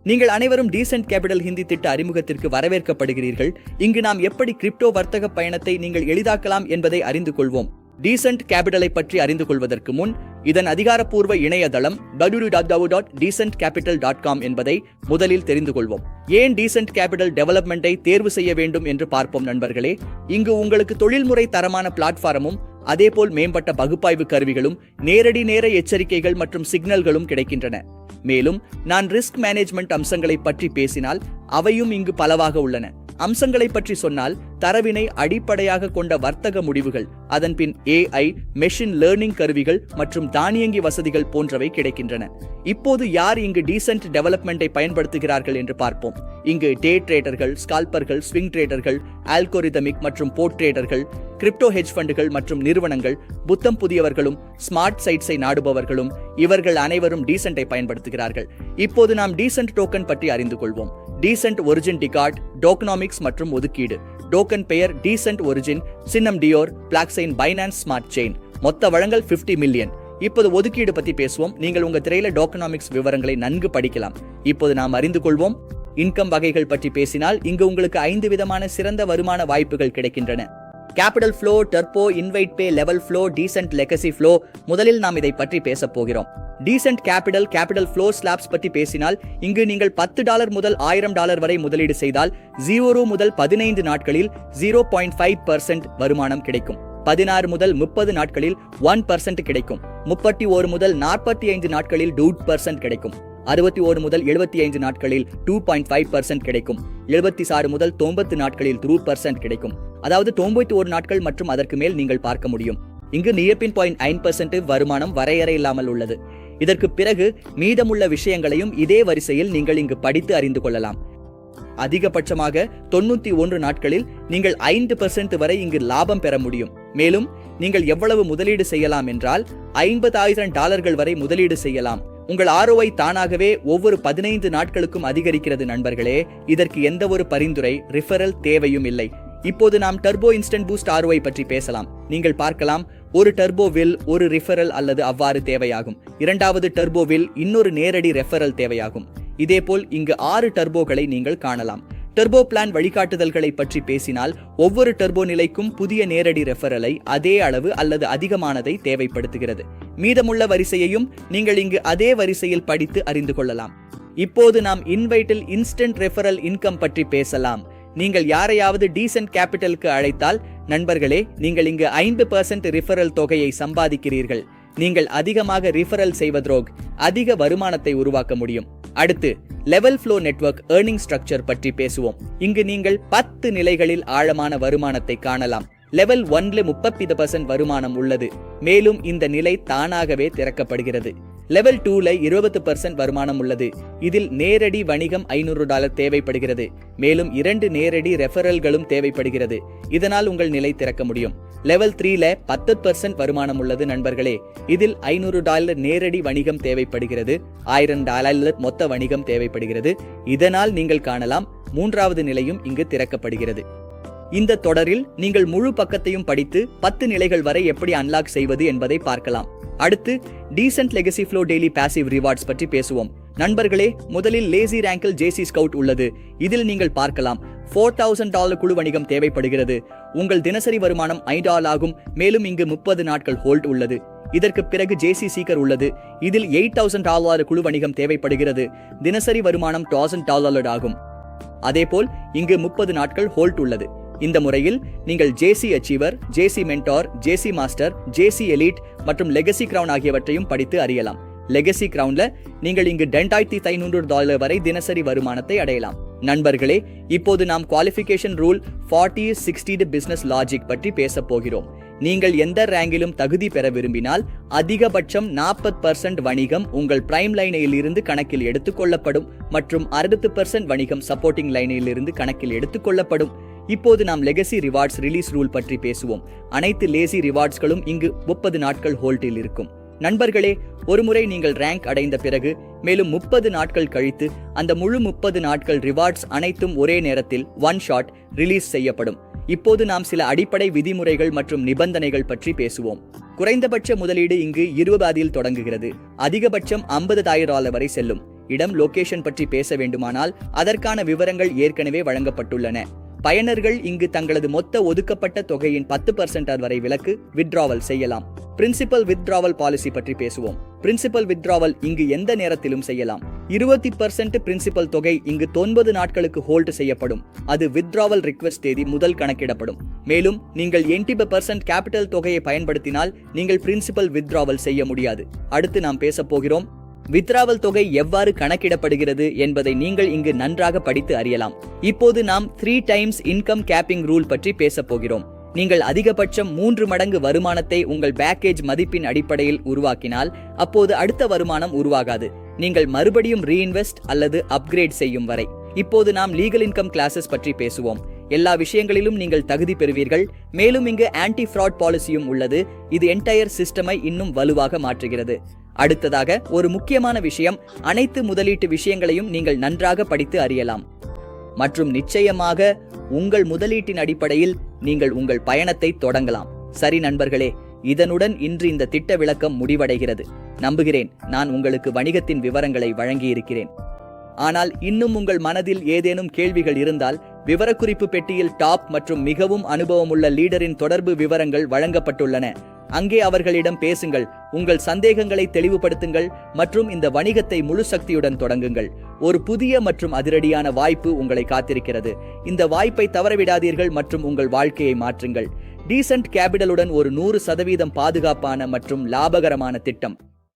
நீங்கள் அனைவரும் decent capital Hindi திட்ட அறிமுகத்திற்கு வரவேற்கப்படுகிறீர்கள். இங்கு நாம் எப்படி கிரிப்டோ வர்த்தக பயணத்தை நீங்கள் எளிதாக்கலாம் என்பதை அறிந்து கொள்வோம். டீசென்ட் கேபிட்டலை பற்றி அறிந்து கொள்வதற்கு முன் இதன் அதிகாரப்பூர்வ இணையதளம் www.decentcapital.com என்பதை முதலில் தெரிந்து கொள்வோம். ஏன் டீசென்ட் கேபிட்டல் டெவலப்மெண்ட்டை தேர்வு செய்ய வேண்டும் என்று பார்ப்போம் நண்பர்களே. இங்கு உங்களுக்கு தொழில்முறை தரமான பிளாட்ஃபார்மும் அதேபோல் மேம்பட்ட பகுப்பாய்வு கருவிகளும் நேரடி நேர எச்சரிக்கைகள் மற்றும் சிக்னல்களும் கிடைக்கின்றன. மேலும் நான் ரிஸ்க் மேனேஜ்மெண்ட் அம்சங்களை பற்றி பேசினால் அவையும் இங்கு பலவாக உள்ளன. அம்சங்களை பற்றி சொன்னால் தரவினை அடிப்படையாக கொண்ட வர்த்தக முடிவுகள், அதன்பின் AI, மெஷின் லேர்னிங் கருவிகள் மற்றும் தானியங்கி வசதிகள் போன்றவை கிடைக்கின்றன. இப்போது யார் இங்கு டீசென்ட் டெவலப்மெண்ட்டை பயன்படுத்துகிறார்கள் என்று பார்ப்போம். இங்கு டே ட்ரேடர்கள், ஸ்கால்பர்கள், ஸ்விங் ட்ரேடர்கள், ஆல்கோரிதமிக் மற்றும் போர்ட் ட்ரேடர்கள், கிரிப்டோ ஹெட்ஜ் ஃபண்டுகள் மற்றும் நிறுவனங்கள், புத்தம் புதியவர்களும் ஸ்மார்ட் சைட்ஸை நாடுபவர்களும் இவர்கள் அனைவரும் டீசென்ட்டை பயன்படுத்துகிறார்கள். இப்போது நாம் டீசென்ட் டோக்கன் பற்றி அறிந்து கொள்வோம். டீசென்ட் ஒரிஜின் டிகார்ட், டோக்கனாமிக்ஸ் மற்றும் ஒதுக்கீடு. டோக்கன் பெயர் டீசென்ட் ஒரிஜின், சின்னம் Dior, blockchain, finance smart chain. மொத்த வழங்கல் 50 மில்லியன். இப்போது ஒதுக்கீடு பற்றி பேசுவோம். நீங்கள் உங்க திரையில டோக்கனாமிக்ஸ் விவரங்களை நன்கு படிக்கலாம். இப்போது நாம் அறிந்து கொள்வோம். இன்கம் வகைகள் பற்றி பேசினால் இங்கு உங்களுக்கு 5 விதமான சிறந்த வருமான வாய்ப்புகள் கிடைக்கின்றன. Capital flow, turbo, invite pay, level flow, decent legacy flow. முதலில் நாம் இதை பற்றி பேச போகிறோம். டீசென்ட் கேபிட்டல் ஃப்ளோ ஸ்லாப்ஸ் பற்றி பேசினால் இங்கு நீங்கள் $10 முதல் $1000 வரை முதலீடு செய்தால் 0 முதல் 15 நாட்களில் 0.5% வருமானம் கிடைக்கும். 16 முதல் 30 நாட்களில் 1% கிடைக்கும். 31 முதல் 45 நாட்களில் 2% கிடைக்கும். 61 முதல் 75 நாட்களில் 2.5% கிடைக்கும். 76 முதல் 90 நாட்களில் 3% கிடைக்கும். அதாவது 91 நாட்கள் மற்றும் அதற்கு மேல் நீங்கள் பார்க்க முடியும். இங்கு 0.9% வருமானம் வரையறை இல்லாமல் உள்ளது. இதற்கு பிறகு மீதமுள்ள விஷயங்களையும் இதே வரிசையில் நீங்கள் இங்கு படித்து அறிந்து கொள்ளலாம். அதிகபட்சமாக 91 நாட்களில் நீங்கள் 5% வரை இங்கு லாபம் பெற முடியும். மேலும் நீங்கள் எவ்வளவு முதலீடு செய்யலாம் என்றால் $50,000 வரை முதலீடு செய்யலாம். உங்கள் ROI தானாகவே ஒவ்வொரு 15 நாட்களுக்கும் அதிகரிக்கிறது நண்பர்களே. இதற்கு எந்த ஒரு பரிந்துரை, ரிஃபரல் தேவையும் இல்லை. இப்போது நாம் டர்போ இன்ஸ்டன்ட் பூஸ்ட் ROI பற்றி பேசலாம். நீங்கள் பார்க்கலாம், ஒரு டர்போவில் ஒரு ரிஃபரல் அல்லது அவ்வாறு தேவையாகும். இரண்டாவது டர்போவில் இன்னொரு நேரடி ரெஃபரல் தேவையாகும். இதேபோல் இங்கு 6 டர்போகளை நீங்கள் காணலாம். டர்போ பிளான் வழிகாட்டுதல்களை பற்றி பேசினால் ஒவ்வொரு டர்போ நிலைக்கும் புதிய நேரடி ரெஃபரலை அதே அளவு அல்லது அதிகமானதை தேவைப்படுத்துகிறது. மீதமுள்ள வரிசையையும் நீங்கள் இங்கு அதே வரிசையில் படித்து அறிந்து கொள்ளலாம். இப்போது நாம் இன்வைட்டில் இன்ஸ்டன்ட் ரெஃபரல் இன்கம் பற்றி பேசலாம். நீங்கள் யாரையாவது டீசென்ட் கேபிட்டலுக்கு அழைத்தால் நண்பர்களே, நீங்கள் இங்கு 5% ரிஃபரல் தொகையை சம்பாதிக்கிறீர்கள். நீங்கள் அதிகமாக ரிஃபரல் செய்வதோடு அதிக வருமானத்தை உருவாக்க முடியும். அடுத்து level flow network earning structure பற்றி பேசுவோம். இங்கு நீங்கள் 10 நிலைகளில் ஆழமான வருமானத்தை காணலாம். லெவல் 1ல 30% வருமானம் உள்ளது. மேலும் இந்த நிலை தானாகவே திறக்கப்படுகிறது. லெவல் 2ல 20% வருமானம் உள்ளது. இதில் நேரடி வணிகம் $500 தேவைப்படுகிறது. மேலும் 2 நேரடி ரெஃபரல்களும் தேவைப்படுகிறது. இதனால் உங்கள் நிலை திறக்க முடியும். லெவல் 3ல 10% வருமானம் உள்ளது நண்பர்களே. இதில் $500 நேரடி வணிகம் தேவைப்படுகிறது. $1000 மொத்த வணிகம் தேவைப்படுகிறது. இதனால் நீங்கள் காணலாம், 3வது நிலையும் இங்கு திறக்கப்படுகிறது. இந்த தொடரில் நீங்கள் முழு பக்கத்தையும் படித்து 10 நிலைகள் வரை எப்படி அன்லாக் செய்வது என்பதை பார்க்கலாம். அடுத்து decent legacy flow daily passive rewards பற்றி பேசுவோம். நண்பர்களே, முதலில் லேசி ரேங்கில் JC ஸ்கவுட் உள்ளது. இதில் நீங்கள் பார்க்கலாம், $4,000 குழு வணிகம் தேவைப்படுகிறது. உங்கள் தினசரி வருமானம் $5 ஆகும். மேலும் இங்கு 30 நாட்கள் ஹோல்ட் உள்ளது. இதற்கு பிறகு JC சீக்கர் உள்ளது. இதில் $8,000 குழு வணிகம் தேவைப்படுகிறது. தினசரி வருமானம் $1,000 ஆகும். அதேபோல் இங்கு 30 நாட்கள் ஹோல்ட் உள்ளது. இந்த முறையில் நீங்கள் JC achiever, JC mentor, JC master, JC elite மற்றும் லெகசி கிரவுன் ஆகியவற்றையும் படித்து அறியலாம். லெகசி கிரவுன்ல நீங்கள் இங்கு $10,500 வரை தினசரி வருமானத்தை அடையலாம். நண்பர்களே, இப்போது நாம் குவாலிஃபிகேஷன் ரூல் 40-60 பிசினஸ் லாஜிக் பற்றி பேச போகிறோம். நீங்கள் எந்த ரேங்கிலும் தகுதி பெற விரும்பினால் அதிகபட்சம் 40% வணிகம் உங்கள் பிரைம் லைனில் இருந்து கணக்கில் எடுத்துக்கொள்ளப்படும் மற்றும் 60% வணிகம் சப்போர்ட்டிங் லைனில் இருந்து கணக்கில் எடுத்துக்கொள்ளப்படும். இப்போது நாம் லெகசி ரிவார்ட்ஸ் ரிலீஸ் ரூல் பற்றி பேசுவோம். அனைத்து லேசி ரிவார்ட்ஸ்களும் இங்கு 30 நாட்கள் ஹோல்டில் இருக்கும். நண்பர்களே, ஒருமுறை நீங்கள் ரேங்க் அடைந்த பிறகு மேலும் 30 நாட்கள் கழித்து அந்த முழு 30 நாட்கள் ரிவார்ட்ஸ் அனைத்தும் ஒரே நேரத்தில் ஒன் ஷாட் ரிலீஸ் செய்யப்படும். இப்போது நாம் சில அடிப்படை விதிமுறைகள் மற்றும் நிபந்தனைகள் பற்றி பேசுவோம். குறைந்தபட்ச முதலீடு இங்கு 20 தொடங்குகிறது. அதிகபட்சம் $50,000 வரை செல்லும். இடம் லொகேஷன் பற்றி பேச வேண்டுமானால் அதற்கான விவரங்கள் ஏற்கனவே வழங்கப்பட்டுள்ளன. பயனர்கள் இங்கு தங்களது மொத்த ஒதுக்கப்பட்ட தொகையின் 10% வரை விலக்கு வித்டிராவல் செய்யலாம். பிரின்சிபல் வித்டிராவல் பாலிசி பற்றி பேசுவோம். பிரின்சிபல் வித்டிராவல் இங்கு எந்த நேரத்திலும் செய்யலாம். 20% பிரின்சிபல் தொகை இங்கு 90 நாட்களுக்கு ஹோல்ட் செய்யப்படும். அது வித்டிராவல் ரிக்வெஸ்ட் தேதி முதல் கணக்கிடப்படும். மேலும் நீங்கள் 80% கேபிட்டல் தொகையை பயன்படுத்தினால் நீங்கள் பிரின்சிபல் வித்டிராவல் செய்ய முடியாது. அடுத்து நாம் பேசப் போகிறோம். வித்டிராவல் தொகை எவ்வாறு கணக்கிடப்படுகிறது என்பதை நீங்கள் இங்கு நன்றாக படித்து அறியலாம். இப்போது நாம் 3 டைம்ஸ் இன்கம் கேப்பிங் ரூல் பற்றி பேசப் போகிறோம். நீங்கள் அதிகபட்சம் 3 மடங்கு வருமானத்தை உங்கள் பேக்கேஜ் மதிப்பின் அடிப்படையில் உருவாக்கினால் அப்போது அடுத்த வருமானம் உருவாகாது. நீங்கள் மறுபடியும் ரீஇன்வெஸ்ட் அல்லது அப்கிரேட் செய்யும் வரை. இப்போது நாம் லீகல் இன்கம் கிளாஸஸ் பற்றி பேசுவோம். எல்லா விஷயங்களிலும் நீங்கள் தகுதி பெறுவீர்கள். மேலும் இங்கு ஆன்டி ஃப்ராட் பாலிசியும் உள்ளது. இது என்டையர் சிஸ்டமை இன்னும் வலுவாக மாற்றுகிறது. அடுத்ததாக ஒரு முக்கியமான விஷயம், அனைத்து முதலீட்டு விஷயங்களையும் நீங்கள் நன்றாக படித்து அறியலாம். மற்றும் நிச்சயமாக உங்கள் முதலீட்டின் அடிப்படையில் நீங்கள் உங்கள் பயணத்தை தொடங்கலாம். சரி நண்பர்களே, இதனுடன் இன்று இந்த திட்ட விளக்கம் முடிவடைகிறது. நம்புகிறேன் நான் உங்களுக்கு வணிகத்தின் விவரங்களை வழங்கியிருக்கிறேன். ஆனால் இன்னும் உங்கள் மனதில் ஏதேனும் கேள்விகள் இருந்தால் விவரக்குறிப்பு பெட்டியில் டாப் மற்றும் மிகவும் அனுபவமுள்ள லீடரின் தொடர்பு விவரங்கள் வழங்கப்பட்டுள்ளன. அங்கே அவர்களிடம் பேசுங்கள், உங்கள் சந்தேகங்களை தெளிவுபடுத்துங்கள் மற்றும் இந்த வணிகத்தை முழு சக்தியுடன் தொடங்குங்கள். ஒரு புதிய மற்றும் அதிரடியான வாய்ப்பு உங்களை காத்திருக்கிறது. இந்த வாய்ப்பை தவறவிடாதீர்கள் மற்றும் உங்கள் வாழ்க்கையை மாற்றுங்கள். டீசன்ட் கேபிடலுடன் ஒரு 100% பாதுகாப்பான மற்றும் லாபகரமான திட்டம்.